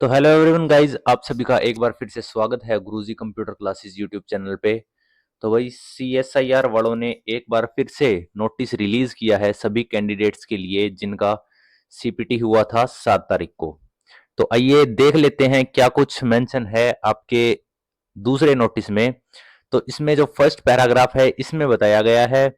तो hello everyone guys, आप सभी का एक बार फिर से स्वागत है गुरुजी कंप्यूटर क्लासेस यूट्यूब चैनल पे। तो वही सीएसआईआर वालों ने एक बार फिर से नोटिस रिलीज किया है सभी कैंडिडेट्स के लिए जिनका सीपीटी हुआ था 7 तारीख को। तो आइए देख लेते हैं क्या कुछ मेंशन है आपके दूसरे नोटिस में। तो इसमें जो फर्स्ट पैराग्राफ है इसमें बताया गया है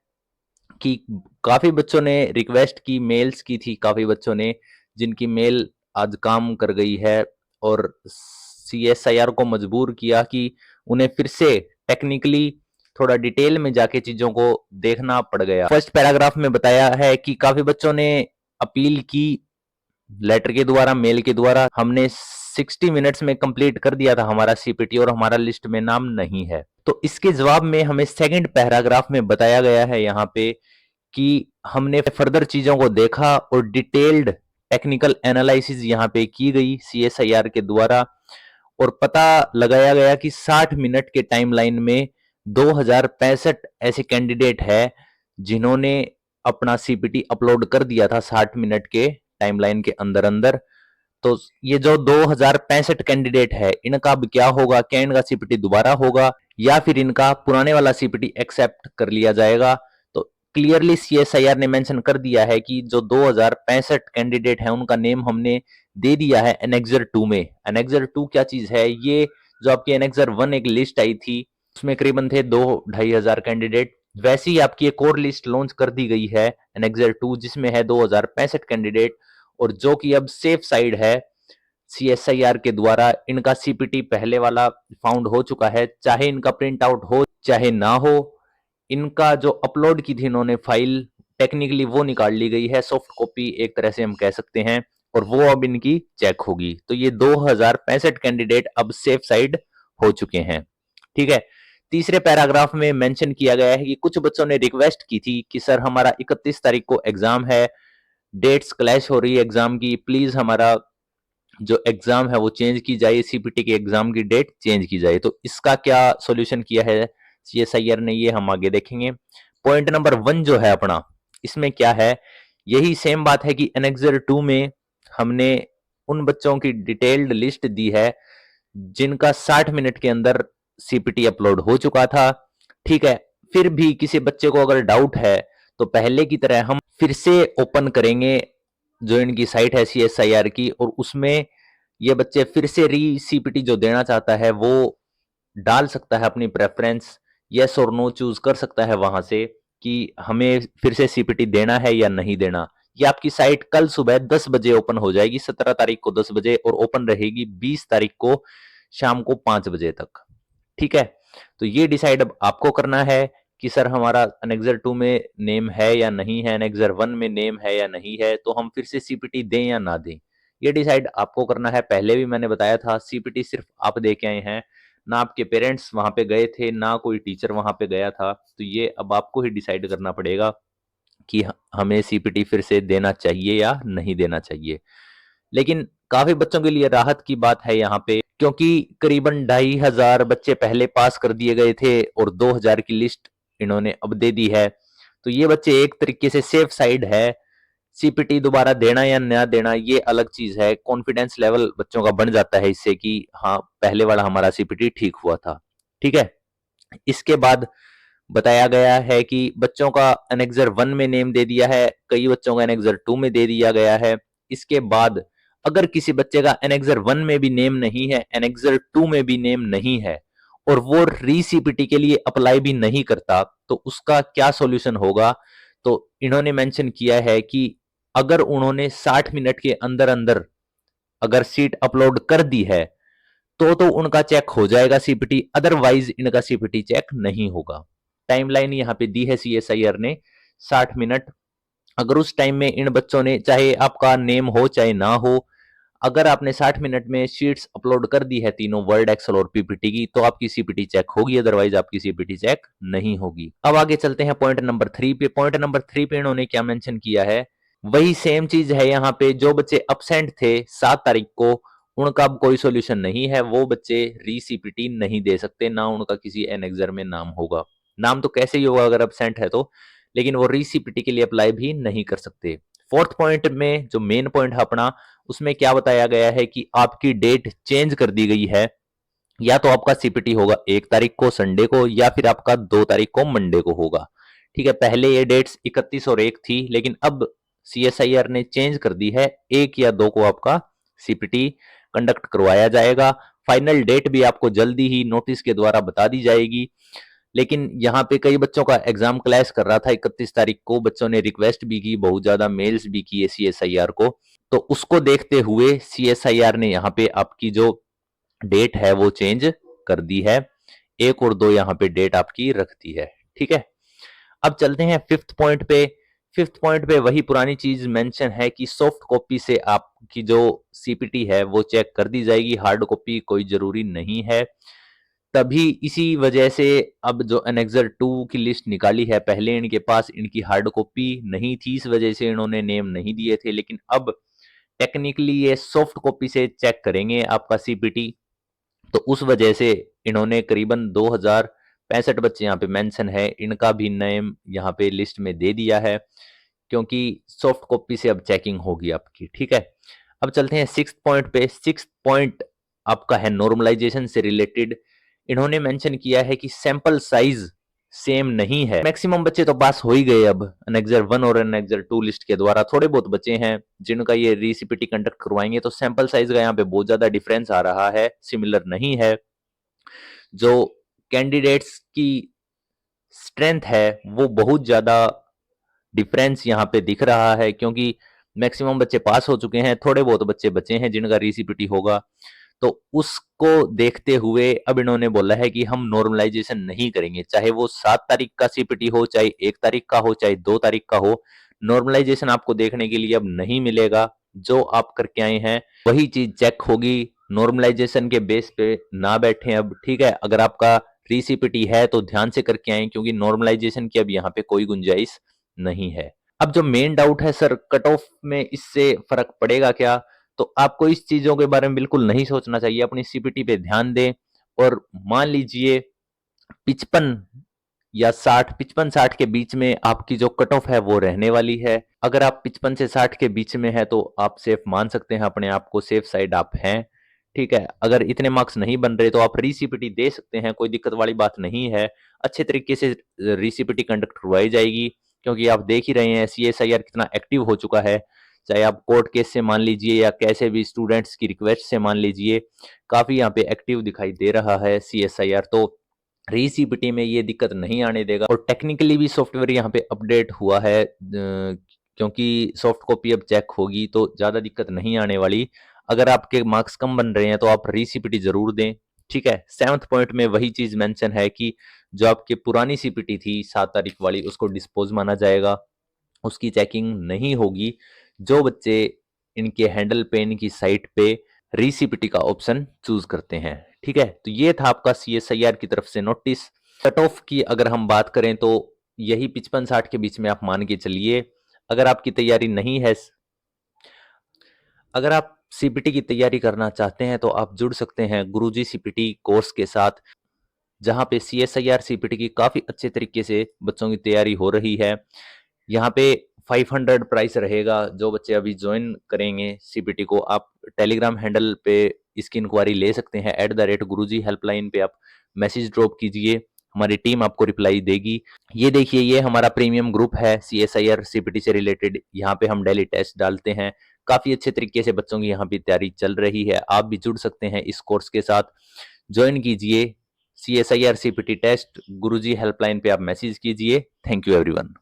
कि काफी बच्चों ने रिक्वेस्ट की, मेल्स की थी काफी बच्चों ने, जिनकी मेल आज काम कर गई है और सीएसआईआर को मजबूर किया कि उन्हें फिर से टेक्निकली थोड़ा डिटेल में जाके चीजों को देखना पड़ गया। फर्स्ट पैराग्राफ में बताया है कि काफी बच्चों ने अपील की लेटर के द्वारा, मेल के द्वारा। हमने 60 मिनट्स में कंप्लीट कर दिया था हमारा सीपीटी और हमारा लिस्ट में नाम नहीं है। तो इसके जवाब में हमें सेकंड पैराग्राफ में बताया गया है यहाँ पे कि हमने फर्दर चीजों को देखा और डिटेल्ड टेक्निकल एनालिसिस यहाँ पे की गई सीएसआईआर के द्वारा और पता लगाया गया कि 60 मिनट के टाइमलाइन में 2065 ऐसे कैंडिडेट है जिन्होंने अपना सीपीटी अपलोड कर दिया था 60 मिनट के टाइमलाइन के अंदर अंदर। तो ये जो 2065 कैंडिडेट है इनका अब क्या होगा? क्या इनका सीपीटी दोबारा होगा या फिर इनका पुराने वाला सीपीटी एक्सेप्ट कर लिया जाएगा? तो क्लियरली सीएसआईआर ने मेंशन कर दिया है कि जो 2065 कैंडिडेट है उनका नेम हमने दे दिया है एनेक्सर 2 में। एनेक्सर 2 क्या चीज है? ये जो आपकी एनेक्सर 1 एक लिस्ट आई थी उसमें करीबन थे 2-2,500 कैंडिडेट, वैसी ही आपकी एक और लिस्ट लॉन्च कर दी गई है एनेक्सर 2 जिसमें है 2065 कैंडिडेट और जो कि अब सेफ साइड है। सीएसआईआर के द्वारा इनका सीपीटी पहले वाला फाउंड हो चुका है, चाहे इनका प्रिंट आउट हो चाहे ना हो। इनका जो अपलोड की थी इन्होंने फाइल, टेक्निकली वो निकाल ली गई है, सॉफ्ट कॉपी एक तरह से हम कह सकते हैं, और वो अब इनकी चेक होगी। तो ये 2065 कैंडिडेट अब सेफ साइड हो चुके हैं। ठीक है। तीसरे पैराग्राफ में मेंशन किया गया है कि कुछ बच्चों ने रिक्वेस्ट की थी कि सर हमारा 31 तारीख को एग्जाम है, डेट्स क्लैश हो रही है एग्जाम की, प्लीज हमारा जो एग्जाम है वो चेंज की जाए, सीपीटी के एग्जाम की डेट चेंज की जाए। तो इसका क्या सॉल्यूशन किया है सीएसआईआर ने, ये हम आगे देखेंगे। पॉइंट नंबर 1 जो है अपना, इसमें क्या है? यही सेम बात है कि एनेक्सर 2 में हमने उन बच्चों की डिटेल्ड लिस्ट दी है जिनका 60 मिनट के अंदर सीपीटी अपलोड हो चुका था। ठीक है। फिर भी किसी बच्चे को अगर डाउट है तो पहले की तरह हम फिर से ओपन करेंगे जो इनकी साइट है सीएसआईआर की, और उसमें ये बच्चे फिर से री सीपीटी जो देना चाहता है वो डाल सकता है अपनी प्रेफरेंस, यस और नो चूज कर सकता है वहां से कि हमें फिर से सीपीटी देना है या नहीं देना। ये आपकी साइट कल सुबह 10 बजे ओपन हो जाएगी, 17 तारीख को 10 बजे, और ओपन रहेगी 20 तारीख को शाम को 5 बजे तक। ठीक है। तो ये डिसाइड अब आपको करना है कि सर हमारा एनेक्सर 2 में नेम है या नहीं है, एनेक्सर 1 में नेम है या नहीं है, तो हम फिर से सीपीटी दें या ना दें, ये डिसाइड आपको करना है। पहले भी मैंने बताया था सीपीटी सिर्फ आप दे के आए हैं, ना आपके पेरेंट्स वहां पे गए थे, ना कोई टीचर वहां पे गया था। तो ये अब आपको ही डिसाइड करना पड़ेगा कि हमें सीपीटी फिर से देना चाहिए या नहीं देना चाहिए। लेकिन काफी बच्चों के लिए राहत की बात है यहाँ पे, क्योंकि करीबन 2,500 बच्चे पहले पास कर दिए गए थे और 2,000 की लिस्ट इन्होंने अब दे दी है। तो ये बच्चे एक तरीके से सेफ साइड है। सीपीटी दोबारा देना या ना देना ये अलग चीज है, कॉन्फिडेंस लेवल बच्चों का बढ़ जाता है इससे कि हाँ पहले वाला हमारा सीपीटी ठीक हुआ था। ठीक है। इसके बाद बताया गया है कि बच्चों का एनेक्सर 1 में नेम दे दिया है, कई बच्चों का एनेक्सर 2 में दे दिया गया है। इसके बाद अगर किसी बच्चे का एनेक्सर 1 में भी नेम नहीं है, एनेक्सर 2 में भी नेम नहीं है, और वो रीसीपीटी के लिए अप्लाई भी नहीं करता, तो उसका क्या सॉल्यूशन होगा? तो इन्होंने मेंशन किया है कि अगर उन्होंने 60 मिनट के अंदर अंदर अगर सीट अपलोड कर दी है तो उनका चेक हो जाएगा सीपीटी, अदरवाइज इनका सीपीटी चेक नहीं होगा। टाइमलाइन यहाँ पे दी है सीएसआईआर ने 60 मिनट। अगर उस टाइम में इन बच्चों ने, चाहे आपका नेम हो चाहे ना हो, अगर आपने 60 मिनट में शीट्स अपलोड कर दी है तीनों, वर्ड, एक्सेल और पीपीटी की, तो आपकी सीपीटी चेक होगी, अदरवाइज आपकी सीपीटी चेक नहीं होगी। अब आगे चलते हैं पॉइंट नंबर 3 पे। पॉइंट नंबर 3 पे इन्होंने क्या मेंशन किया है? वही सेम चीज है यहाँ पे, जो बच्चे अपसेंट थे 7 तारीख को उनका अब कोई सॉल्यूशन नहीं है, वो बच्चे रीसीपीटी नहीं दे सकते, ना उनका किसी एनेक्सर में नाम होगा। नाम तो कैसे ही होगा अगर अपसेंट है तो, लेकिन वो रीसीपीटी के लिए अप्लाई भी नहीं कर सकते। फोर्थ पॉइंट में जो मेन पॉइंट है अपना, उसमें क्या बताया गया है कि आपकी डेट चेंज कर दी गई है। या तो आपका सीपीटी होगा 1 तारीख को संडे को, या फिर आपका 2 तारीख को मंडे को होगा। ठीक है, पहले ये डेट्स 31 और 1 थी, लेकिन अब सीएसआईआर ने चेंज कर दी है, 1 या 2 को आपका सीपीटी कंडक्ट करवाया जाएगा। फाइनल डेट भी आपको जल्दी ही नोटिस के द्वारा बता दी जाएगी। लेकिन यहाँ पे कई बच्चों का एग्जाम क्लैश कर रहा था 31 तारीख को, बच्चों ने रिक्वेस्ट भी की, बहुत ज्यादा मेल्स भी किए सीएसआईआर को। तो उसको देखते हुए सीएसआईआर ने यहाँ पे आपकी जो डेट है वो चेंज कर दी है, 1 और 2 यहाँ पे डेट आपकी रख दी है। ठीक है, अब चलते हैं फिफ्थ पॉइंट पे। फिफ्थ पॉइंट पे वही पुरानी चीज मेंशन है कि सॉफ्ट कॉपी से आपकी जो सीपीटी है वो चेक कर दी जाएगी, हार्ड कॉपी कोई जरूरी नहीं है। तभी इसी वजह से अब जो एनेक्सर 2 की लिस्ट निकाली है, पहले इनके पास इनकी हार्ड कॉपी नहीं थी, इस वजह से इन्होंने नेम नहीं दिए थे, लेकिन अब टेक्निकली ये सॉफ्ट कॉपी से चेक करेंगे आपका सीपीटी। तो उस वजह से इन्होंने करीबन 2065 बच्चे यहाँ पे मेंशन है, इनका भी नेम यहाँ पे लिस्ट में दे दिया है, क्योंकि सॉफ्ट कॉपी से अब चेकिंग होगी आपकी। ठीक है, अब चलते हैं सिक्स्थ पॉइंट पे। सिक्स्थ पॉइंट आपका है नॉर्मलाइजेशन से रिलेटेड। इन्होंने मेंशन किया है कि सैंपल साइज सेम नहीं है। मैक्सिमम बच्चे तो पास हो ही गए अब एनेक्सर 1 और एनेक्सर 2 लिस्ट के द्वारा, थोड़े बहुत बच्चे हैं जिनका ये रीसीपीटी कंडक्ट करवाएंगे, तो सैंपल साइज का यहाँ पे बहुत ज्यादा डिफरेंस आ रहा है, सिमिलर नहीं है। जो कैंडिडेट्स की स्ट्रेंथ है वो बहुत ज्यादा डिफरेंस यहाँ पे दिख रहा है, क्योंकि मैक्सिमम बच्चे पास हो चुके हैं, थोड़े बहुत बच्चे बचे हैं जिनका रीसीपीटी होगा। तो उसको देखते हुए अब इन्होंने बोला है कि हम नॉर्मलाइजेशन नहीं करेंगे, चाहे वो 7 तारीख का सीपीटी हो, चाहे 1 तारीख का हो, चाहे 2 तारीख का हो। नॉर्मलाइजेशन आपको देखने के लिए अब नहीं मिलेगा, जो आप करके आए हैं वही चीज चेक होगी। नॉर्मलाइजेशन के बेस पे ना बैठे अब। ठीक है, अगर आपका रीसीपीटी है तो ध्यान से करके आए, क्योंकि नॉर्मलाइजेशन की अब यहाँ पे कोई गुंजाइश नहीं है। अब जो मेन डाउट है सर, कट ऑफ में इससे फर्क पड़ेगा क्या, तो आपको इस चीजों के बारे में बिल्कुल नहीं सोचना चाहिए, अपनी सीपीटी पे ध्यान दें। और मान लीजिए 55 या 60, 55-60 के बीच में आपकी जो कट ऑफ है वो रहने वाली है। अगर आप 55 से 60 के बीच में है तो आप सेफ मान सकते हैं, अपने आप को सेफ साइड आप हैं। ठीक है, अगर इतने मार्क्स नहीं बन रहे तो आप रीसीपीटी दे सकते हैं, कोई दिक्कत वाली बात नहीं है। अच्छे तरीके से रीसीपीटी कंडक्ट करवाई जाएगी, क्योंकि आप देख ही रहे हैं सीएसआईआर कितना एक्टिव हो चुका है। चाहे आप कोर्ट केस से मान लीजिए या कैसे भी स्टूडेंट्स की रिक्वेस्ट से मान लीजिए, काफी यहाँ पे एक्टिव दिखाई दे रहा है सीएसआईआर। तो रीसीपीटी में ये दिक्कत नहीं आने देगा। और टेक्निकली भी सॉफ्टवेयर यहाँ पे अपडेट हुआ है, क्योंकि सॉफ्ट कॉपी अब चेक होगी तो ज्यादा दिक्कत नहीं आने वाली। अगर आपके मार्क्स कम बन रहे हैं तो आप रीसीपीटी जरूर दें। ठीक है, सेवंथ पॉइंट में वही चीज मेंशन है कि जो आपकी पुरानी सीपीटी थी 7 तारीख वाली, उसको डिस्पोज माना जाएगा, उसकी चेकिंग नहीं होगी। जो बच्चे इनके हैंडल पेन की साइट पे रीसीपीटी का ऑप्शन चूज करते हैं। ठीक है, तो ये था आपका सीएसआईआर की तरफ से नोटिस। कट ऑफ की अगर हम बात करें तो यही 55-60 के बीच में आप मान के चलिए। अगर आपकी तैयारी नहीं है, अगर आप सीपीटी की तैयारी करना चाहते हैं तो आप जुड़ सकते हैं गुरुजी सीपीटी कोर्स के साथ, जहां पे सीएसआईआर सीपीटी की काफी अच्छे तरीके से बच्चों की तैयारी हो रही है। यहाँ पे 500 प्राइस रहेगा। जो बच्चे अभी ज्वाइन करेंगे सीपीटी को, आप टेलीग्राम हैंडल पे इसकी इंक्वायरी ले सकते हैं, @गुरुजी हेल्पलाइन पे आप मैसेज ड्रॉप कीजिए, हमारी टीम आपको रिप्लाई देगी। ये देखिए, ये हमारा प्रीमियम ग्रुप है सीएसआईआर सीपीटी से रिलेटेड। यहाँ पे हम डेली टेस्ट डालते हैं, काफी अच्छे तरीके से बच्चों की यहाँ पे तैयारी चल रही है। आप भी जुड़ सकते हैं इस कोर्स के साथ, ज्वाइन कीजिए। सीएसआईआर सीपीटी टेस्ट गुरुजी हेल्पलाइन पे आप मैसेज कीजिए। Thank you everyone.